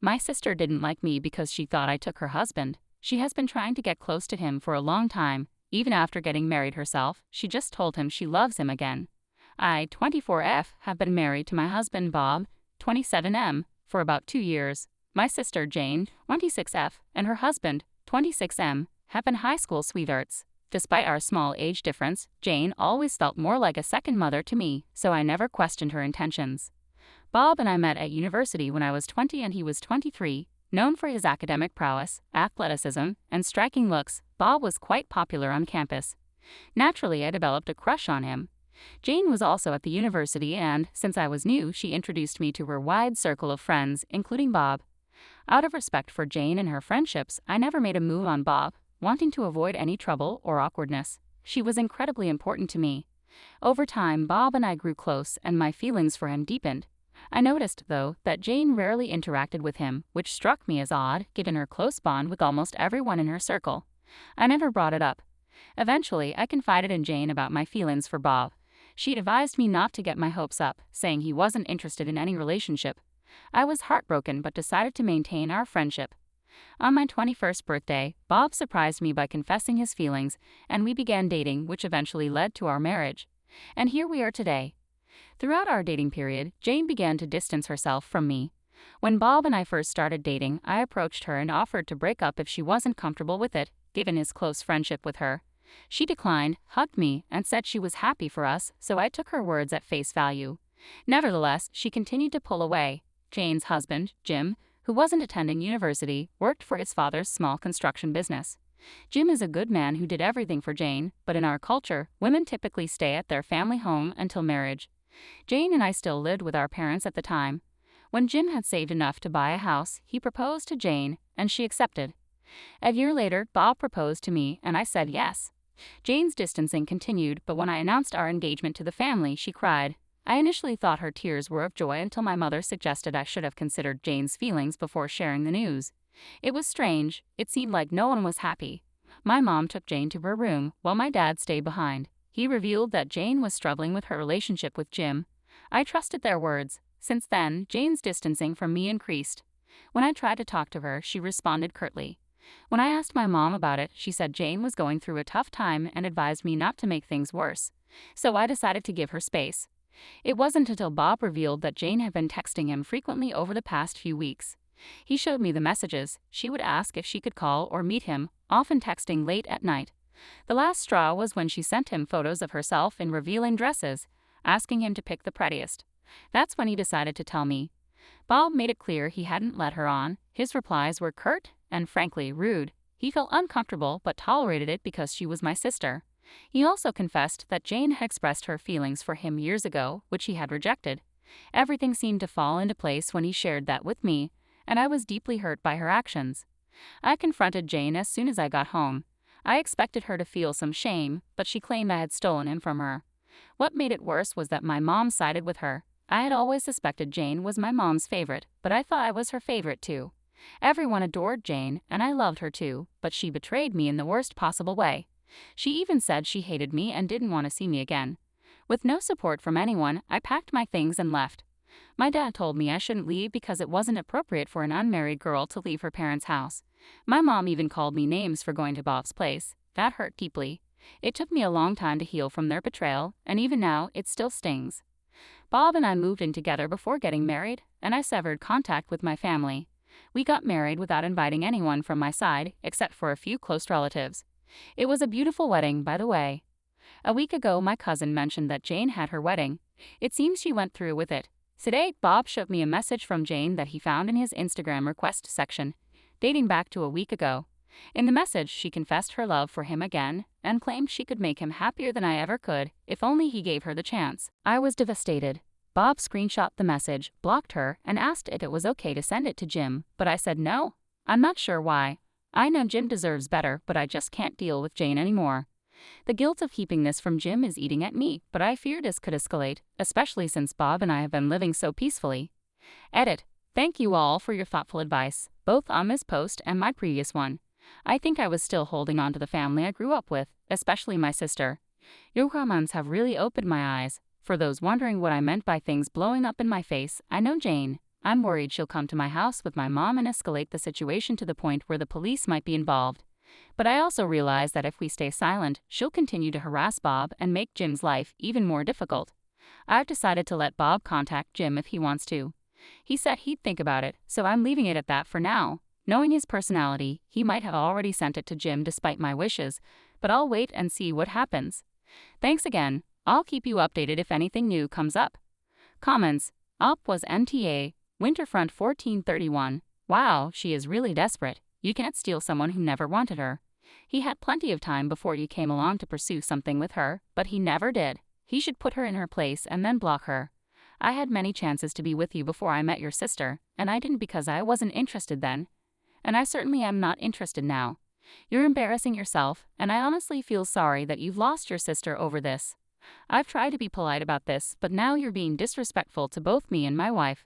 My sister didn't like me because she thought I took her husband. She has been trying to get close to him for a long time. Even after getting married herself, she just told him she loves him again. I, 24F, have been married to my husband Bob, 27M, for about 2 years. My sister Jane, 26F, and her husband, 26M, have been high school sweethearts. Despite our small age difference, Jane always felt more like a second mother to me, so I never questioned her intentions. Bob and I met at university when I was 20 and he was 23. Known for his academic prowess, athleticism, and striking looks, Bob was quite popular on campus. Naturally, I developed a crush on him. Jane was also at the university and, since I was new, she introduced me to her wide circle of friends, including Bob. Out of respect for Jane and her friendships, I never made a move on Bob, wanting to avoid any trouble or awkwardness. She was incredibly important to me. Over time, Bob and I grew close and my feelings for him deepened. I noticed, though, that Jane rarely interacted with him, which struck me as odd, given her close bond with almost everyone in her circle. I never brought it up. Eventually, I confided in Jane about my feelings for Bob. She advised me not to get my hopes up, saying he wasn't interested in any relationship. I was heartbroken but decided to maintain our friendship. On my 21st birthday, Bob surprised me by confessing his feelings, and we began dating, which eventually led to our marriage. And here we are today. Throughout our dating period, Jane began to distance herself from me. When Bob and I first started dating, I approached her and offered to break up if she wasn't comfortable with it, given his close friendship with her. She declined, hugged me, and said she was happy for us, so I took her words at face value. Nevertheless, she continued to pull away. Jane's husband, Jim, who wasn't attending university, worked for his father's small construction business. Jim is a good man who did everything for Jane, but in our culture, women typically stay at their family home until marriage. Jane and I still lived with our parents at the time. When Jim had saved enough to buy a house, he proposed to Jane, and she accepted. A year later, Bob proposed to me, and I said yes. Jane's distancing continued, but when I announced our engagement to the family, she cried. I initially thought her tears were of joy until my mother suggested I should have considered Jane's feelings before sharing the news. It was strange. It seemed like no one was happy. My mom took Jane to her room, while my dad stayed behind. He revealed that Jane was struggling with her relationship with Jim. I trusted their words. Since then, Jane's distancing from me increased. When I tried to talk to her, she responded curtly. When I asked my mom about it, she said Jane was going through a tough time and advised me not to make things worse. So I decided to give her space. It wasn't until Bob revealed that Jane had been texting him frequently over the past few weeks. He showed me the messages. She would ask if she could call or meet him, often texting late at night. The last straw was when she sent him photos of herself in revealing dresses, asking him to pick the prettiest. That's when he decided to tell me. Bob made it clear he hadn't led her on. His replies were curt and frankly rude. He felt uncomfortable but tolerated it because she was my sister. He also confessed that Jane had expressed her feelings for him years ago, which he had rejected. Everything seemed to fall into place when he shared that with me, and I was deeply hurt by her actions. I confronted Jane as soon as I got home. I expected her to feel some shame, but she claimed I had stolen him from her. What made it worse was that my mom sided with her. I had always suspected Jane was my mom's favorite, but I thought I was her favorite too. Everyone adored Jane, and I loved her too, but she betrayed me in the worst possible way. She even said she hated me and didn't want to see me again. With no support from anyone, I packed my things and left. My dad told me I shouldn't leave because it wasn't appropriate for an unmarried girl to leave her parents' house. My mom even called me names for going to Bob's place. That hurt deeply. It took me a long time to heal from their betrayal, and even now, it still stings. Bob and I moved in together before getting married, and I severed contact with my family. We got married without inviting anyone from my side, except for a few close relatives. It was a beautiful wedding, by the way. A week ago, my cousin mentioned that Jane had her wedding. It seems she went through with it. Today, Bob showed me a message from Jane that he found in his Instagram request section, dating back to a week ago. In the message, she confessed her love for him again and claimed she could make him happier than I ever could if only he gave her the chance. I was devastated. Bob screenshot the message, blocked her, and asked if it was okay to send it to Jim, but I said no. I'm not sure why. I know Jim deserves better, but I just can't deal with Jane anymore. The guilt of keeping this from Jim is eating at me, but I fear this could escalate, especially since Bob and I have been living so peacefully. Edit. Thank you all for your thoughtful advice, both on this post and my previous one. I think I was still holding on to the family I grew up with, especially my sister. Your comments have really opened my eyes. For those wondering what I meant by things blowing up in my face, I know Jane. I'm worried she'll come to my house with my mom and escalate the situation to the point where the police might be involved. But I also realize that if we stay silent, she'll continue to harass Bob and make Jim's life even more difficult. I've decided to let Bob contact Jim if he wants to. He said he'd think about it, so I'm leaving it at that for now. Knowing his personality, he might have already sent it to Jim despite my wishes, but I'll wait and see what happens. Thanks again. I'll keep you updated if anything new comes up. Comments. Up was NTA, Winterfront 1431. Wow, she is really desperate. You can't steal someone who never wanted her. He had plenty of time before you came along to pursue something with her, but he never did. He should put her in her place and then block her. I had many chances to be with you before I met your sister, and I didn't because I wasn't interested then. And I certainly am not interested now. You're embarrassing yourself, and I honestly feel sorry that you've lost your sister over this. I've tried to be polite about this, but now you're being disrespectful to both me and my wife.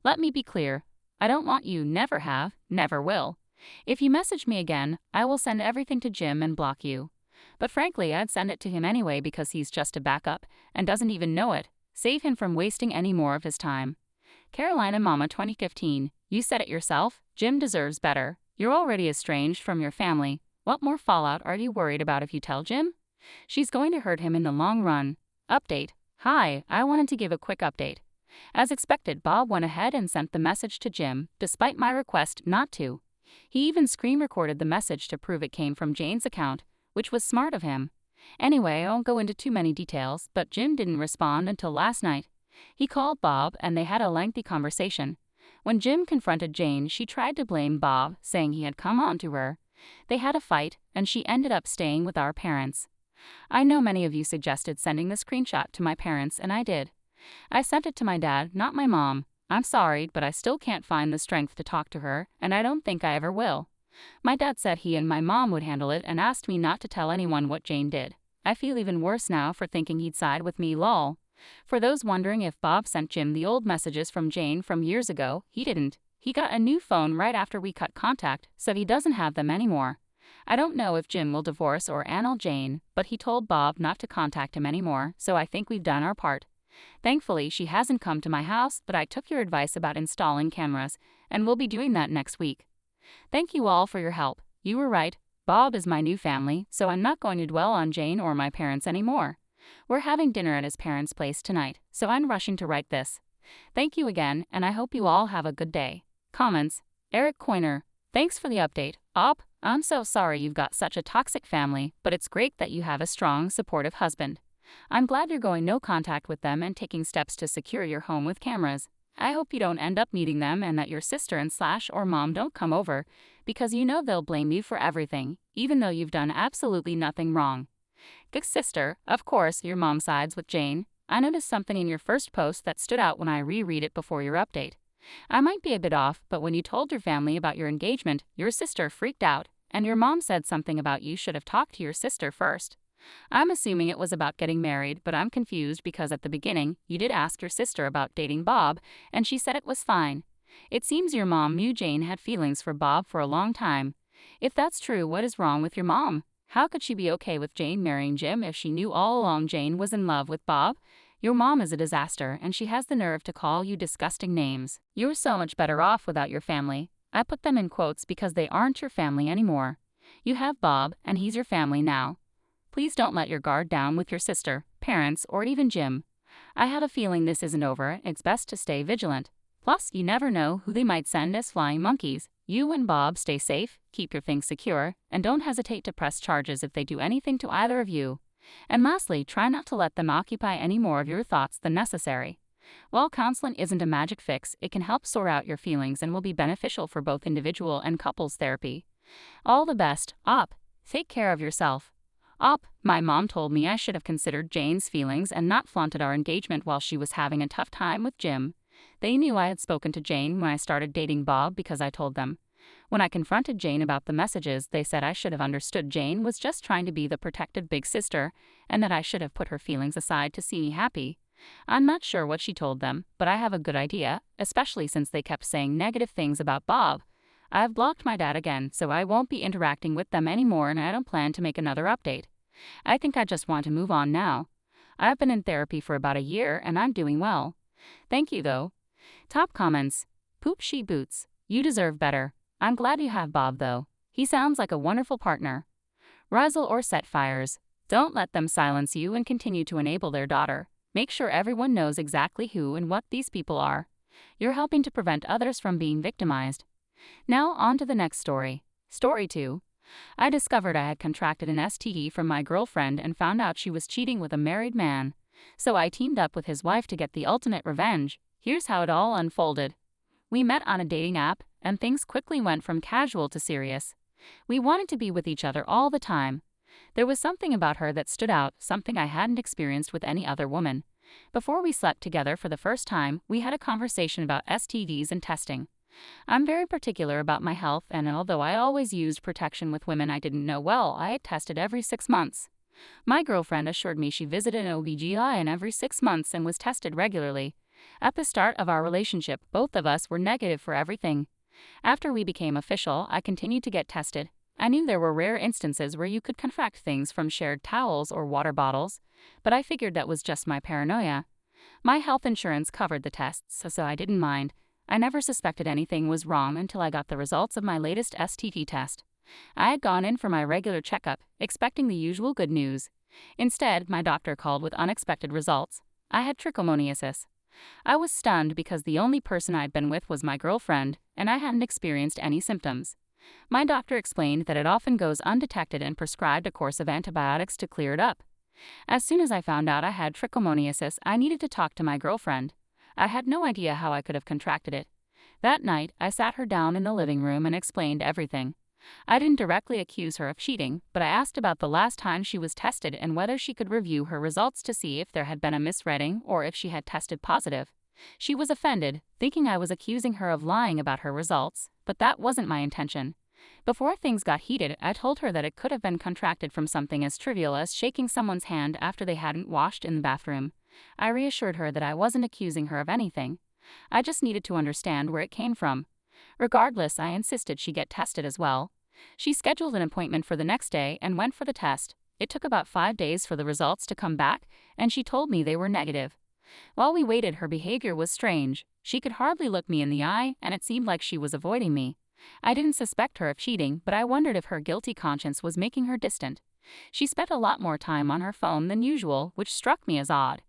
Let me be clear. I don't want you, never have, never will. If you message me again, I will send everything to Jim and block you. But frankly, I'd send it to him anyway because he's just a backup and doesn't even know it. Save him from wasting any more of his time. Carolina Mama 2015, you said it yourself, Jim deserves better. You're already estranged from your family. What more fallout are you worried about if you tell Jim? She's going to hurt him in the long run. Update. Hi, I wanted to give a quick update. As expected, Bob went ahead and sent the message to Jim, despite my request not to. He even screen recorded the message to prove it came from Jane's account, which was smart of him. Anyway, I won't go into too many details, but Jim didn't respond until last night. He called Bob and they had a lengthy conversation. When Jim confronted Jane, she tried to blame Bob, saying he had come on to her. They had a fight, and she ended up staying with our parents. I know many of you suggested sending the screenshot to my parents, and I did. I sent it to my dad, not my mom. I'm sorry, but I still can't find the strength to talk to her, and I don't think I ever will. My dad said he and my mom would handle it and asked me not to tell anyone what Jane did. I feel even worse now for thinking he'd side with me, lol. For those wondering if Bob sent Jim the old messages from Jane from years ago, he didn't. He got a new phone right after we cut contact, so he doesn't have them anymore. I don't know if Jim will divorce or annul Jane, but he told Bob not to contact him anymore, so I think we've done our part. Thankfully, she hasn't come to my house, but I took your advice about installing cameras, and we'll be doing that next week. Thank you all for your help. You were right. Bob is my new family, so I'm not going to dwell on Jane or my parents anymore. We're having dinner at his parents' place tonight, so I'm rushing to write this. Thank you again, and I hope you all have a good day. Comments. Eric Coiner. Thanks for the update. Op, I'm so sorry you've got such a toxic family, but it's great that you have a strong, supportive husband. I'm glad you're going no contact with them and taking steps to secure your home with cameras. I hope you don't end up meeting them and that your sister and / or mom don't come over, because you know they'll blame you for everything, even though you've done absolutely nothing wrong. Good sister, of course, your mom sides with Jane. I noticed something in your first post that stood out when I reread it before your update. I might be a bit off, but when you told your family about your engagement, your sister freaked out, and your mom said something about you should have talked to your sister first. I'm assuming it was about getting married, but I'm confused because at the beginning, you did ask your sister about dating Bob, and she said it was fine. It seems your mom knew Jane had feelings for Bob for a long time. If that's true, what is wrong with your mom? How could she be okay with Jane marrying Jim if she knew all along Jane was in love with Bob? Your mom is a disaster, and she has the nerve to call you disgusting names. You're so much better off without your family. I put them in quotes because they aren't your family anymore. You have Bob, and he's your family now. Please don't let your guard down with your sister, parents, or even Jim. I have a feeling this isn't over. It's best to stay vigilant. Plus, you never know who they might send as flying monkeys. You and Bob stay safe, keep your things secure, and don't hesitate to press charges if they do anything to either of you. And lastly, try not to let them occupy any more of your thoughts than necessary. While counseling isn't a magic fix, it can help sort out your feelings and will be beneficial for both individual and couples therapy. All the best, Op. Take care of yourself. Op, my mom told me I should have considered Jane's feelings and not flaunted our engagement while she was having a tough time with Jim. They knew I had spoken to Jane when I started dating Bob because I told them. When I confronted Jane about the messages, they said I should have understood Jane was just trying to be the protective big sister and that I should have put her feelings aside to see me happy. I'm not sure what she told them, but I have a good idea, especially since they kept saying negative things about Bob. I've blocked my dad again, so I won't be interacting with them anymore and I don't plan to make another update. I think I just want to move on now. I've been in therapy for about a year and I'm doing well. Thank you though. Top comments. Poop she boots. You deserve better. I'm glad you have Bob though. He sounds like a wonderful partner. Razzle or set fires. Don't let them silence you and continue to enable their daughter. Make sure everyone knows exactly who and what these people are. You're helping to prevent others from being victimized. Now on to the next story. Story 2. I discovered I had contracted an STD from my girlfriend and found out she was cheating with a married man. So I teamed up with his wife to get the ultimate revenge. Here's how it all unfolded. We met on a dating app, and things quickly went from casual to serious. We wanted to be with each other all the time. There was something about her that stood out, something I hadn't experienced with any other woman. Before we slept together for the first time, we had a conversation about STDs and testing. I'm very particular about my health, and although I always used protection with women I didn't know well, I had tested every 6 months. My girlfriend assured me she visited an OBGYN every 6 months and was tested regularly. At the start of our relationship, both of us were negative for everything. After we became official, I continued to get tested. I knew there were rare instances where you could contract things from shared towels or water bottles, but I figured that was just my paranoia. My health insurance covered the tests, so I didn't mind. I never suspected anything was wrong until I got the results of my latest STD test. I had gone in for my regular checkup, expecting the usual good news. Instead, my doctor called with unexpected results. I had trichomoniasis. I was stunned because the only person I'd been with was my girlfriend, and I hadn't experienced any symptoms. My doctor explained that it often goes undetected and prescribed a course of antibiotics to clear it up. As soon as I found out I had trichomoniasis, I needed to talk to my girlfriend. I had no idea how I could have contracted it. That night, I sat her down in the living room and explained everything. I didn't directly accuse her of cheating, but I asked about the last time she was tested and whether she could review her results to see if there had been a misreading or if she had tested positive. She was offended, thinking I was accusing her of lying about her results, but that wasn't my intention. Before things got heated, I told her that it could have been contracted from something as trivial as shaking someone's hand after they hadn't washed in the bathroom. I reassured her that I wasn't accusing her of anything. I just needed to understand where it came from. Regardless, I insisted she get tested as well. She scheduled an appointment for the next day and went for the test. It took about 5 days for the results to come back, and she told me they were negative. While we waited, her behavior was strange. She could hardly look me in the eye, and it seemed like she was avoiding me. I didn't suspect her of cheating, but I wondered if her guilty conscience was making her distant. She spent a lot more time on her phone than usual, which struck me as odd.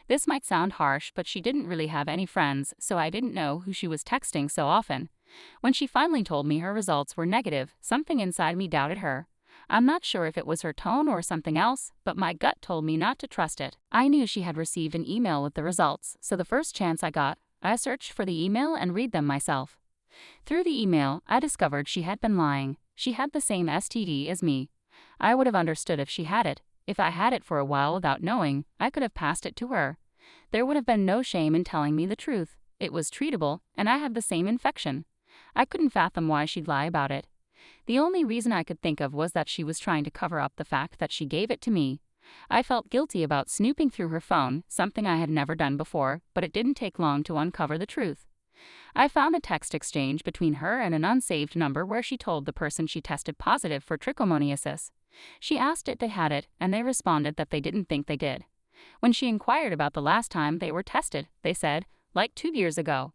This might sound harsh, but she didn't really have any friends, so I didn't know who she was texting so often. When she finally told me her results were negative, something inside me doubted her. I'm not sure if it was her tone or something else, but my gut told me not to trust it. I knew she had received an email with the results, so the first chance I got, I searched for the email and read them myself. Through the email, I discovered she had been lying. She had the same STD as me. I would have understood if she had it. If I had it for a while without knowing, I could have passed it to her. There would have been no shame in telling me the truth. It was treatable, and I had the same infection. I couldn't fathom why she'd lie about it. The only reason I could think of was that she was trying to cover up the fact that she gave it to me. I felt guilty about snooping through her phone, something I had never done before, but it didn't take long to uncover the truth. I found a text exchange between her and an unsaved number where she told the person she tested positive for trichomoniasis. She asked if they had it, and they responded that they didn't think they did. When she inquired about the last time they were tested, they said, like 2 years ago.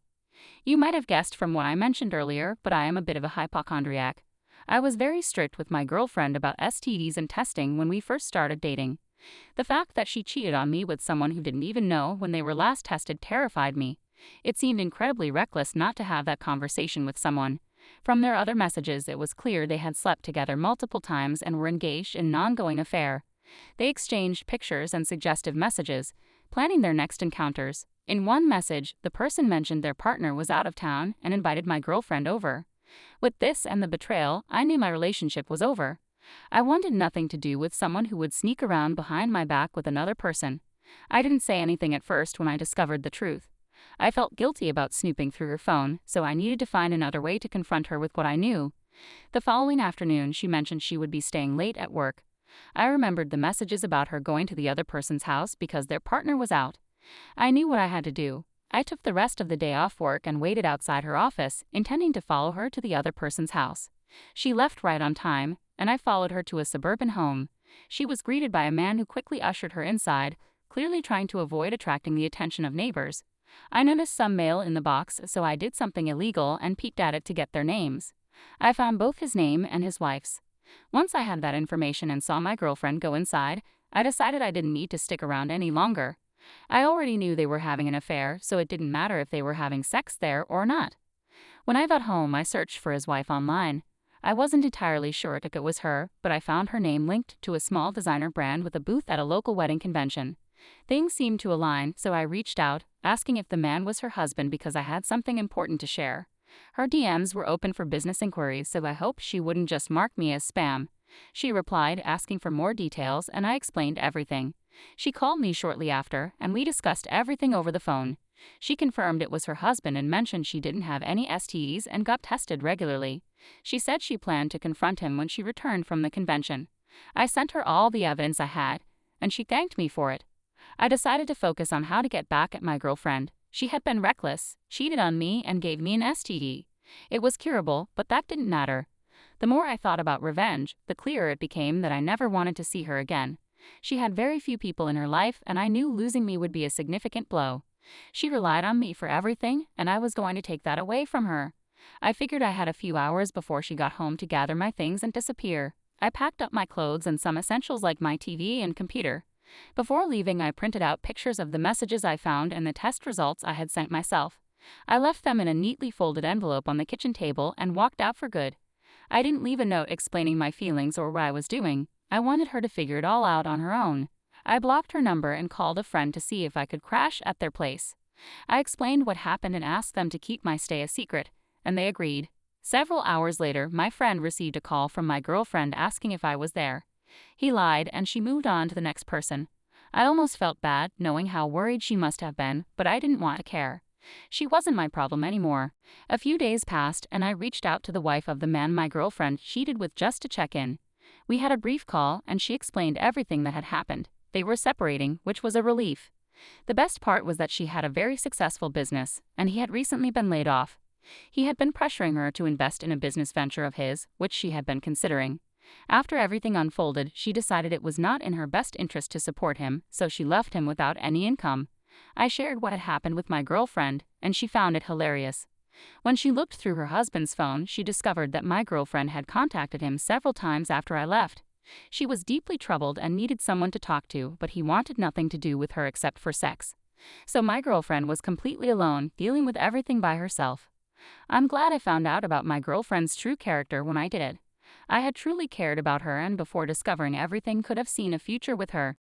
You might have guessed from what I mentioned earlier, but I am a bit of a hypochondriac. I was very strict with my girlfriend about STDs and testing when we first started dating. The fact that she cheated on me with someone who didn't even know when they were last tested terrified me. It seemed incredibly reckless not to have that conversation with someone. From their other messages, it was clear they had slept together multiple times and were engaged in an ongoing affair. They exchanged pictures and suggestive messages, planning their next encounters. In one message, the person mentioned their partner was out of town and invited my girlfriend over. With this and the betrayal, I knew my relationship was over. I wanted nothing to do with someone who would sneak around behind my back with another person. I didn't say anything at first when I discovered the truth. I felt guilty about snooping through her phone, so I needed to find another way to confront her with what I knew. The following afternoon, she mentioned she would be staying late at work. I remembered the messages about her going to the other person's house because their partner was out. I knew what I had to do. I took the rest of the day off work and waited outside her office, intending to follow her to the other person's house. She left right on time, and I followed her to a suburban home. She was greeted by a man who quickly ushered her inside, clearly trying to avoid attracting the attention of neighbors. I noticed some mail in the box, so I did something illegal and peeked at it to get their names. I found both his name and his wife's. Once I had that information and saw my girlfriend go inside, I decided I didn't need to stick around any longer. I already knew they were having an affair, so it didn't matter if they were having sex there or not. When I got home, I searched for his wife online. I wasn't entirely sure if it was her, but I found her name linked to a small designer brand with a booth at a local wedding convention. Things seemed to align, so I reached out, asking if the man was her husband because I had something important to share. Her DMs were open for business inquiries, so I hoped she wouldn't just mark me as spam. She replied, asking for more details, and I explained everything. She called me shortly after, and we discussed everything over the phone. She confirmed it was her husband and mentioned she didn't have any STDs and got tested regularly. She said she planned to confront him when she returned from the convention. I sent her all the evidence I had, and she thanked me for it. I decided to focus on how to get back at my girlfriend. She had been reckless, cheated on me, and gave me an STD. It was curable, but that didn't matter. The more I thought about revenge, the clearer it became that I never wanted to see her again. She had very few people in her life, and I knew losing me would be a significant blow. She relied on me for everything, and I was going to take that away from her. I figured I had a few hours before she got home to gather my things and disappear. I packed up my clothes and some essentials like my TV and computer. Before leaving, I printed out pictures of the messages I found and the test results I had sent myself. I left them in a neatly folded envelope on the kitchen table and walked out for good. I didn't leave a note explaining my feelings or what I was doing. I wanted her to figure it all out on her own. I blocked her number and called a friend to see if I could crash at their place. I explained what happened and asked them to keep my stay a secret, and they agreed. Several hours later, my friend received a call from my girlfriend asking if I was there. He lied, and she moved on to the next person. I almost felt bad, knowing how worried she must have been, but I didn't want to care. She wasn't my problem anymore. A few days passed, and I reached out to the wife of the man my girlfriend cheated with just to check in. We had a brief call, and she explained everything that had happened. They were separating, which was a relief. The best part was that she had a very successful business, and he had recently been laid off. He had been pressuring her to invest in a business venture of his, which she had been considering. After everything unfolded, she decided it was not in her best interest to support him, so she left him without any income. I shared what had happened with my girlfriend, and she found it hilarious. When she looked through her husband's phone, she discovered that my girlfriend had contacted him several times after I left. She was deeply troubled and needed someone to talk to, but he wanted nothing to do with her except for sex. So my girlfriend was completely alone, dealing with everything by herself. I'm glad I found out about my girlfriend's true character when I did. I had truly cared about her, and before discovering everything, could have seen a future with her.